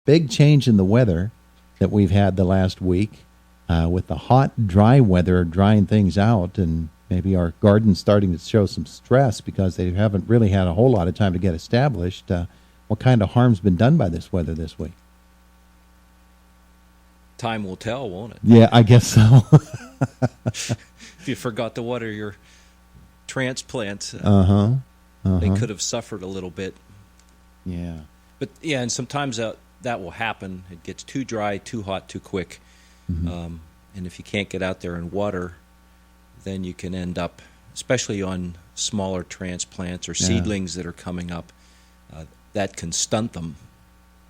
big change in the weather that we've had the last week, with the hot, dry weather drying things out, and maybe our garden's starting to show some stress because they haven't really had a whole lot of time to get established. What kind of harm's been done by this weather this week? Time will tell, won't it? Yeah, I guess so. If you forgot to water your transplants, they could have suffered a little bit. Yeah. But yeah, and sometimes that will happen. It gets too dry, too hot, too quick. And if you can't get out there and water, then you can end up, especially on smaller transplants or seedlings that are coming up, that can stunt them,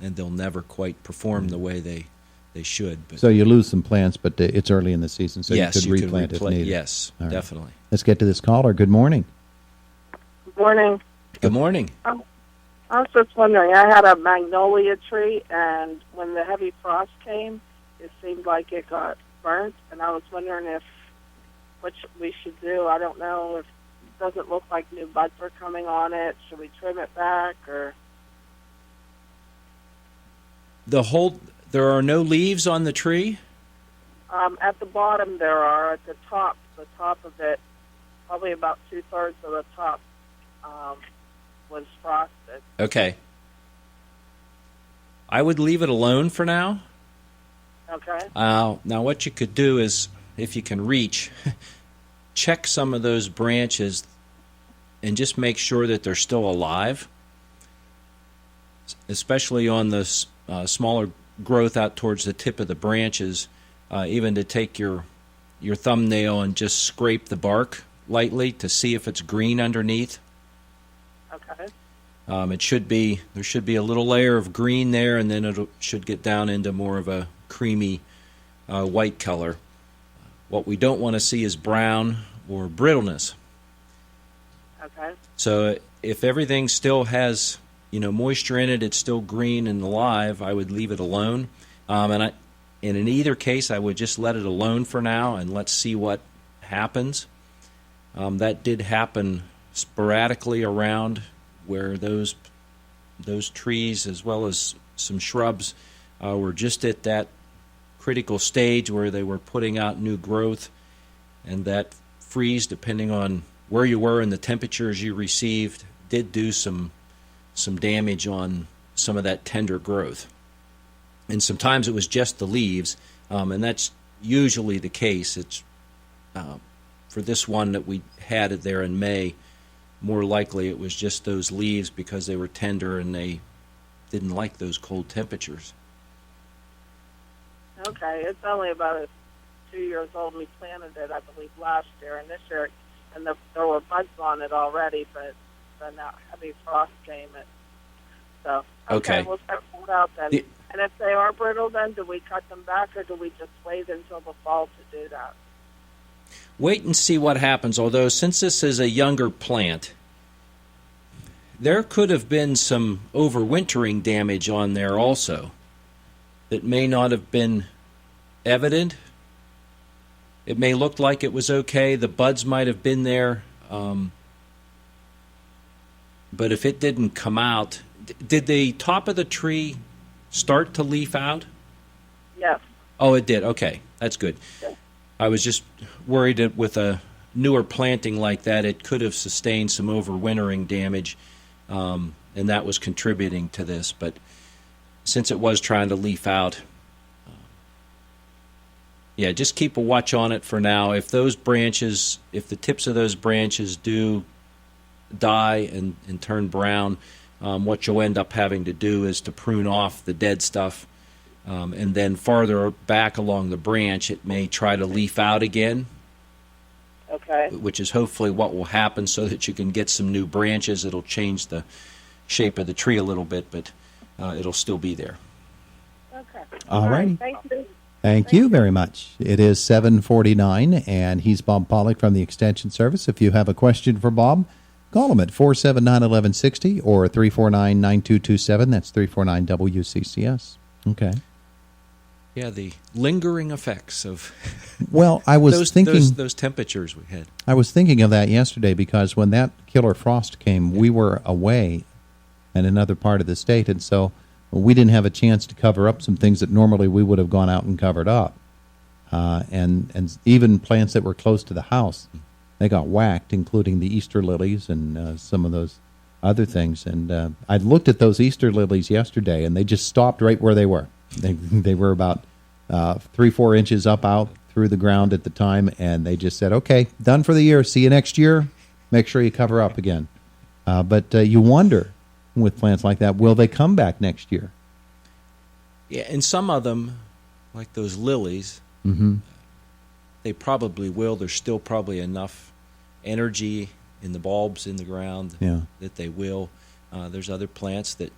and they'll never quite perform the way they should. But so you lose some plants, but it's early in the season, so yes, you could replant if needed. Yes, right. Definitely. Let's get to this caller. Good morning. Good morning. Good morning. I was just wondering, I had a magnolia tree, and when the heavy frost came, it seemed like it got burnt, and I was wondering what we should do. I don't know if it doesn't look like new buds are coming on it. Should we trim it back, or? There are no leaves on the tree? At the bottom there are. At the top of it, probably about 2/3 of the top was frosted. Okay. I would leave it alone for now. Okay. Now what you could do is, if you can reach, check some of those branches and just make sure that they're still alive, especially on the smaller growth out towards the tip of the branches. Even to take your thumbnail and just scrape the bark lightly to see if it's green underneath. Okay. There should be a little layer of green there, and then it should get down into more of a creamy white color. What we don't want to see is brown or brittleness. Okay. So if everything still has moisture in it, it's still green and alive, I would leave it alone. And in either case, I would just let it alone for now and let's see what happens. That did happen sporadically around where those trees, as well as some shrubs, were just at that critical stage where they were putting out new growth, and that freeze, depending on where you were and the temperatures you received, did do some damage on some of that tender growth. And sometimes it was just the leaves, and that's usually the case. It's for this one that we had it there in May, more likely it was just those leaves because they were tender and they didn't like those cold temperatures. Okay, it's only about 2 years old. We planted it, I believe, last year, and this year, and there were buds on it already, but then that heavy frost came. Okay. We'll start it out then. And if they are brittle, then do we cut them back, or do we just wait until the fall to do that? Wait and see what happens, although since this is a younger plant, there could have been some overwintering damage on there also that may not have been evident. It may look like it was okay. The buds might have been there. But if it didn't come out, did the top of the tree start to leaf out? Yes. Oh, it did. Okay, that's good. Yes. I was just worried that with a newer planting like that, it could have sustained some overwintering damage, and that was contributing to this. But since it was trying to leaf out, just keep a watch on it for now. If the tips of those branches do die and turn brown, what you'll end up having to do is to prune off the dead stuff, and then farther back along the branch it may try to leaf out again. Okay. Which is hopefully what will happen, so that you can get some new branches. It'll change the shape of the tree a little bit, but it'll still be there. Okay. All right. Thank you. Thank you very much. It is 7:49, and he's Bob Pollock from the Extension Service. If you have a question for Bob, call him at 479-1160 or 349-9227. That's 349-WCCS. Okay. Yeah, the lingering effects of well, I was thinking those temperatures we had. I was thinking of that yesterday because when that killer frost came, we were away in another part of the state, and so we didn't have a chance to cover up some things that normally we would have gone out and covered up. And even plants that were close to the house, they got whacked, including the Easter lilies and some of those other things. And I looked at those Easter lilies yesterday, and they just stopped right where they were. They were about 3-4 inches up out through the ground at the time, and they just said, okay, done for the year. See you next year. Make sure you cover up again. But you wonder with plants like that, will they come back next year? Yeah, and some of them, like those lilies, they probably will. There's still probably enough energy in the bulbs in the ground that they will. There's other plants that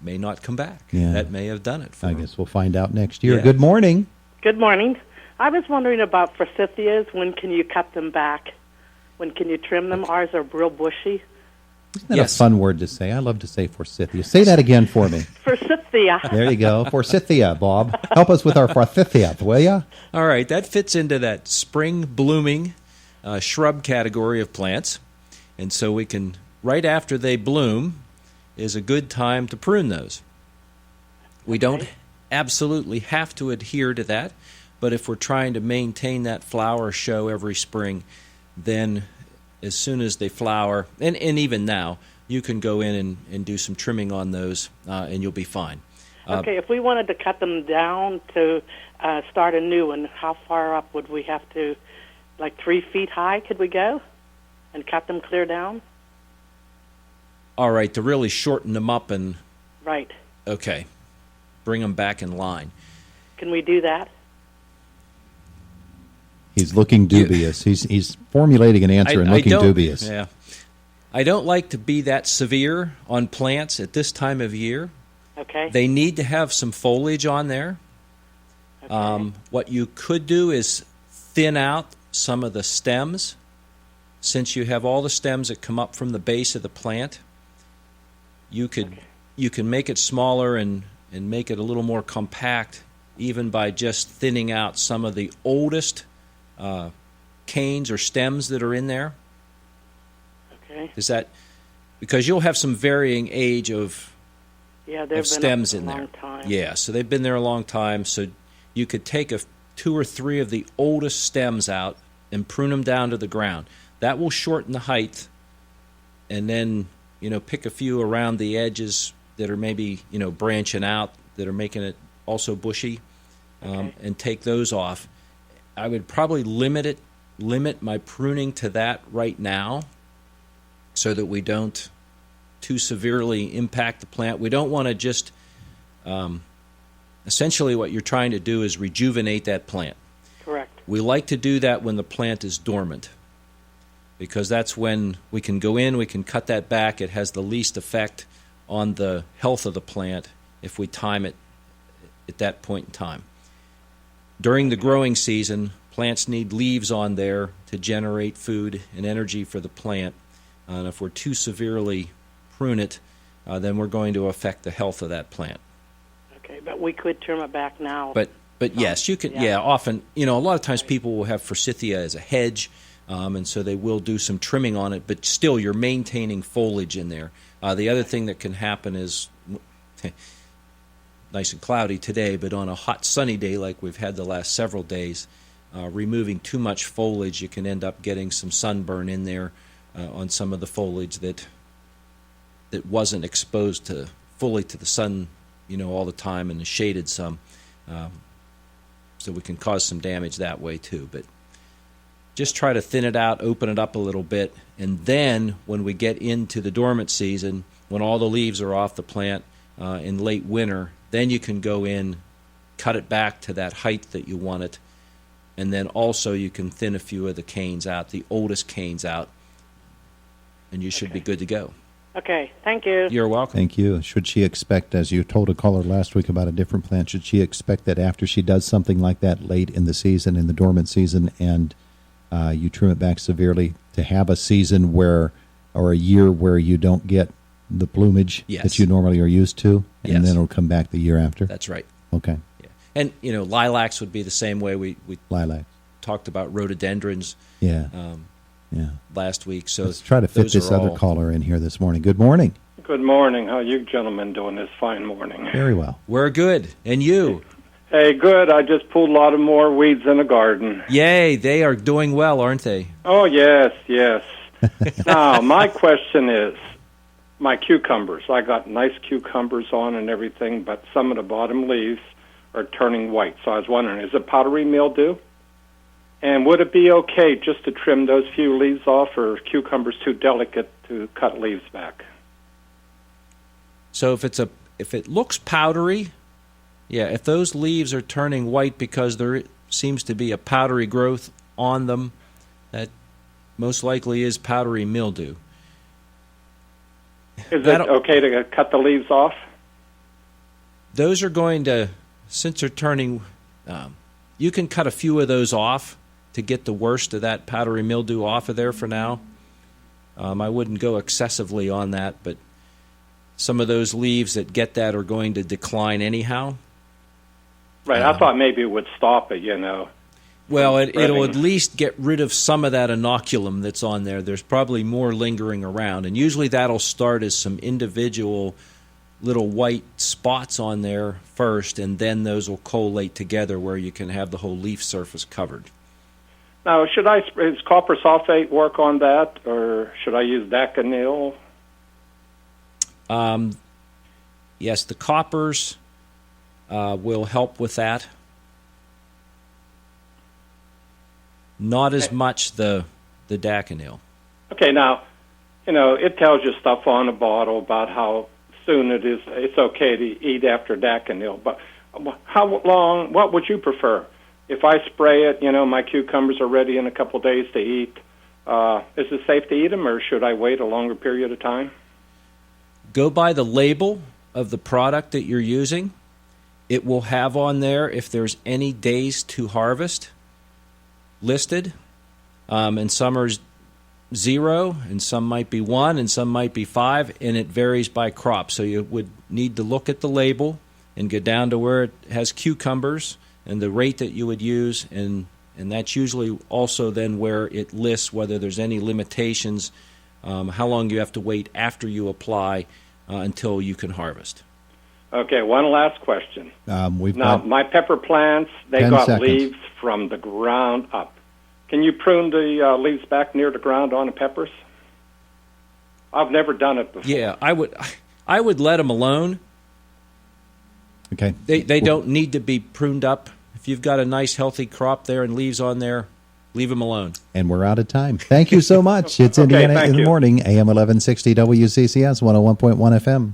may not come back. That may have done it for I them. guess we'll find out next year. Yeah. Good morning. Good morning. I was wondering about forsythias. When can you cut them back? When can you trim them? Ours are real bushy. Isn't that a fun word to say? I love to say forsythia. Say that again for me. Forsythia. There you go. Forsythia, Bob. Help us with our forsythia, will ya? All right, that fits into that spring blooming shrub category of plants. And so we can, right after they bloom, is a good time to prune those. We don't absolutely have to adhere to that, but if we're trying to maintain that flower show every spring, then as soon as they flower, and even now, you can go in and do some trimming on those, and you'll be fine. Okay, if we wanted to cut them down to start a new one, how far up would we have to, like 3 feet high, could we go and cut them clear down? All right, to really shorten them up and... Right. Okay, bring them back in line. Can we do that? He's looking dubious. He's formulating an answer and looking dubious. Yeah. I don't like to be that severe on plants at this time of year. Okay. They need to have some foliage on there. Okay. What you could do is thin out some of the stems. Since you have all the stems that come up from the base of the plant, you can make it smaller and make it a little more compact, even by just thinning out some of the oldest canes or stems that are in there. Okay. Is that because you'll have some varying age of stems in there? Long time. Yeah, so they've been there a long time. So you could take 2 or 3 of the oldest stems out and prune them down to the ground. That will shorten the height, and then pick a few around the edges that are maybe branching out that are making it also bushy, and take those off. I would probably limit my pruning to that right now, so that we don't too severely impact the plant. We don't want to just essentially what you're trying to do is rejuvenate that plant. Correct. We like to do that when the plant is dormant, because that's when we can go in, we can cut that back. It has the least effect on the health of the plant if we time it at that point in time. During the growing season, plants need leaves on there to generate food and energy for the plant. And if we're too severely prune it, then we're going to affect the health of that plant. Okay, but we could trim it back now. But yes, you can. Yeah, often, a lot of times people will have forsythia as a hedge, and so they will do some trimming on it. But still, you're maintaining foliage in there. The other thing that can happen is, nice and cloudy today, but on a hot sunny day like we've had the last several days, removing too much foliage, you can end up getting some sunburn in there on some of the foliage that wasn't exposed fully to the sun, all the time, and is shaded some. So we can cause some damage that way too. But just try to thin it out, open it up a little bit, and then when we get into the dormant season, when all the leaves are off the plant in late winter, then you can go in, cut it back to that height that you want it, and then also you can thin a few of the canes out, the oldest canes out, and you should be good to go. Okay, thank you. You're welcome. Thank you. Should she expect, as you told a caller last week about a different plant, should she expect that after she does something like that late in the season, in the dormant season, and you trim it back severely, to have a season or a year where you don't get the plumage that you normally are used to, and then it'll come back the year after? That's right. Okay. Yeah. And, lilacs would be the same way. We lilacs. Talked about rhododendrons last week. So let's try to fit this other caller in here this morning. Good morning. Good morning. How you gentlemen doing this fine morning? Very well. We're good. And you? Hey, good. I just pulled a lot of more weeds in the garden. Yay, they are doing well, aren't they? Oh, yes, yes. Now, my question is, my cucumbers. I got nice cucumbers on and everything, but some of the bottom leaves are turning white. So I was wondering, is it powdery mildew? And would it be okay just to trim those few leaves off, or are cucumbers too delicate to cut leaves back? So if it looks powdery, yeah, if those leaves are turning white because there seems to be a powdery growth on them, that most likely is powdery mildew. Is it okay to cut the leaves off? Those are going to, since they're turning, you can cut a few of those off to get the worst of that powdery mildew off of there for now. I wouldn't go excessively on that, but some of those leaves that get that are going to decline anyhow. Right, I thought maybe it would stop it, Well, it'll at least get rid of some of that inoculum that's on there. There's probably more lingering around, and usually that'll start as some individual little white spots on there first, and then those will collate together where you can have the whole leaf surface covered. Now, is copper sulfate work on that, or should I use Daconil? Yes, the coppers will help with that. Not as much the Daconil. Okay, now, it tells you stuff on the bottle about how soon it's okay to eat after Daconil, but how long, what would you prefer? If I spray it, my cucumbers are ready in a couple of days to eat. Is it safe to eat them, or should I wait a longer period of time? Go by the label of the product that you're using. It will have on there if there's any days to harvest listed, and some are 0, and some might be 1, and some might be 5, and it varies by crop. So you would need to look at the label and go down to where it has cucumbers and the rate that you would use, and that's usually also then where it lists whether there's any limitations, how long you have to wait after you apply until you can harvest. Okay, one last question. We've Now, got my pepper plants, they 10 got seconds. leaves from the ground up. Can you prune the leaves back near the ground on the peppers? I've never done it before. Yeah, I would let them alone. Okay. They don't need to be pruned up. If you've got a nice healthy crop there and leaves on there, leave them alone. And we're out of time. Thank you so much. It's Okay, Indiana thank in the you. Morning, AM 1160 WCCS 101.1 FM.